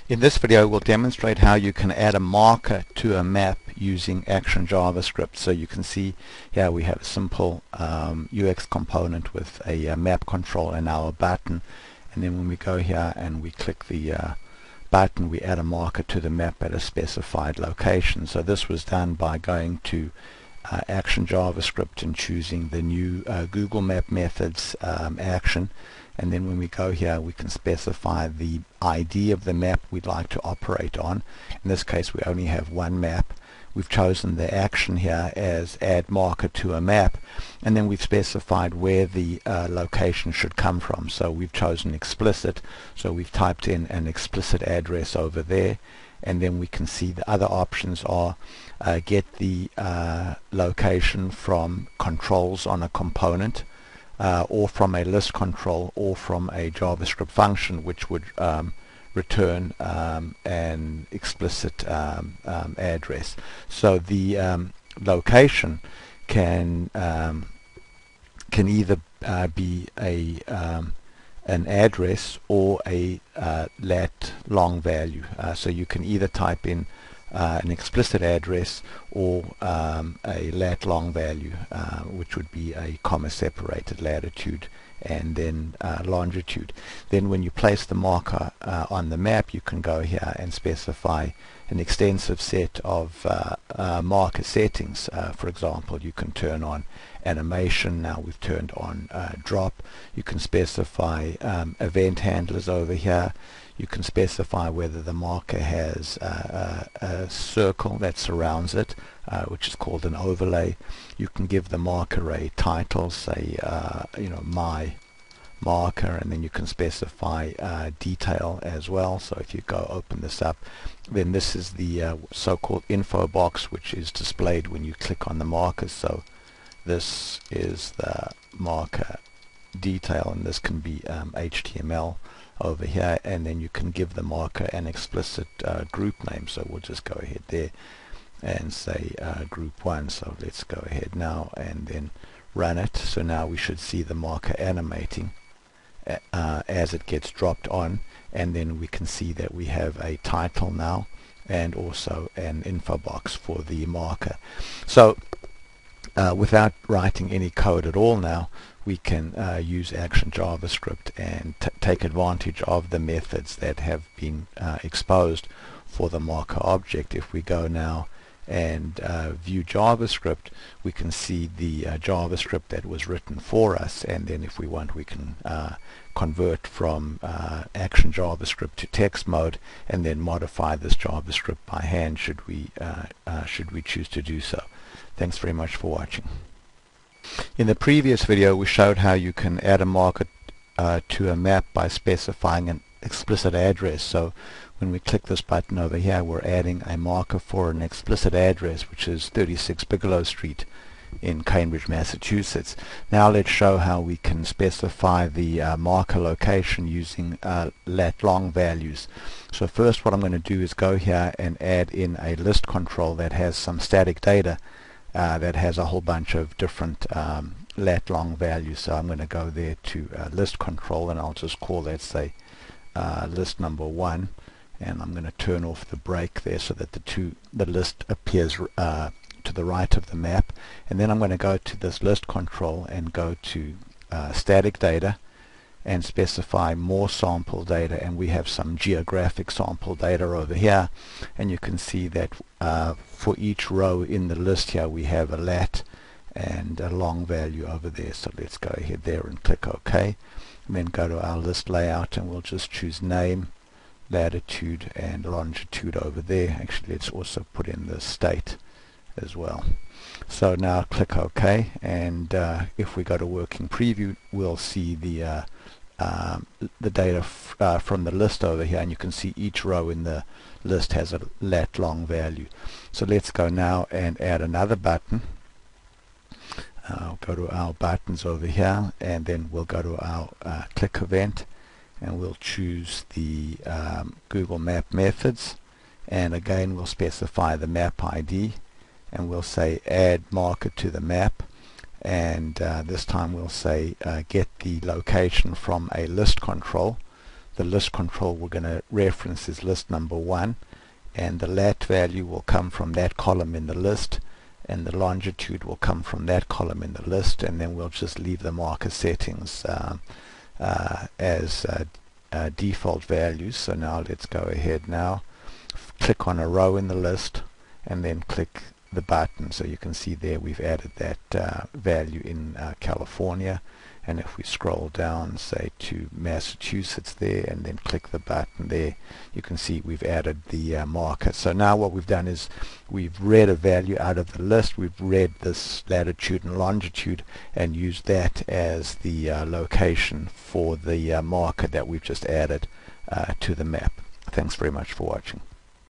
In this video we'll demonstrate how you can add a marker to a map using Action JavaScript. So you can see here we have a simple UX component with a map control and now a button, and then when we go here and we click the button, we add a marker to the map at a specified location. So this was done by going to Action JavaScript and choosing the new Google Map Methods action, and then when we go here we can specify the ID of the map we'd like to operate on. In this case we only have one map. We've chosen the action here as add marker to a map, and then we've specified where the location should come from. So we've chosen explicit, so we've typed in an explicit address over there, and then we can see the other options are get the location from controls on a component, or from a list control, or from a JavaScript function which would return an explicit address. So the location can either be an address or a lat long value. So you can either type in an explicit address or a lat long value, which would be a comma separated latitude and then longitude. Then when you place the marker on the map, you can go here and specify an extensive set of marker settings. For example, you can turn on animation. Now we've turned on drop. You can specify event handlers over here. You can specify whether the marker has a circle that surrounds it, which is called an overlay. You can give the marker a title, say my marker, and then you can specify detail as well. So if you go open this up, then this is the so-called info box, which is displayed when you click on the markers. So this is the marker detail, and this can be HTML over here, and then you can give the marker an explicit group name. So we'll just go ahead there and say group 1. So let's go ahead now and then run it. So now we should see the marker animating as it gets dropped on, and then we can see that we have a title now and also an info box for the marker. So without writing any code at all now, we can use Action JavaScript and take advantage of the methods that have been exposed for the marker object. If we go now and view JavaScript, we can see the JavaScript that was written for us, and then if we want we can convert from Action JavaScript to text mode and then modify this JavaScript by hand should we choose to do so. Thanks very much for watching. In the previous video we showed how you can add a marker to a map by specifying an explicit address. So when we click this button over here, we're adding a marker for an explicit address, which is 36 Bigelow Street in Cambridge, Massachusetts. Now let's show how we can specify the marker location using lat long values. So first what I'm going to do is go here and add in a list control that has some static data that has a whole bunch of different lat long values. So I'm going to go there to list control, and I'll just call that, say, list number 1, and I'm going to turn off the break there so that the list appears to the right of the map. And then I'm going to go to this list control and go to static data and specify more sample data, and we have some geographic sample data over here, and you can see that for each row in the list here we have a lat and a long value over there. So let's go ahead there and click OK, and then go to our list layout, and we'll just choose name, latitude and longitude over there. Actually, let's also put in the state as well. So now click OK, and if we go to working preview, we'll see the data from the list over here, and you can see each row in the list has a lat long value. So let's go now and add another button. I'll go to our buttons over here, and then we'll go to our click event, and we'll choose the Google Map Methods, and again we'll specify the map ID, and we'll say add marker to the map, and this time we'll say get the location from a list control. the list control we're going to reference is list number 1, and the lat value will come from that column in the list, and the longitude will come from that column in the list, and then we'll just leave the marker settings as default values. So now let's go ahead now, click on a row in the list, and then click the button. So you can see there we've added that value in California. And if we scroll down, say to Massachusetts there, and then click the button there, you can see we've added the marker. So now what we've done is we've read a value out of the list, we've read this latitude and longitude, and used that as the location for the marker that we've just added to the map. Thanks very much for watching.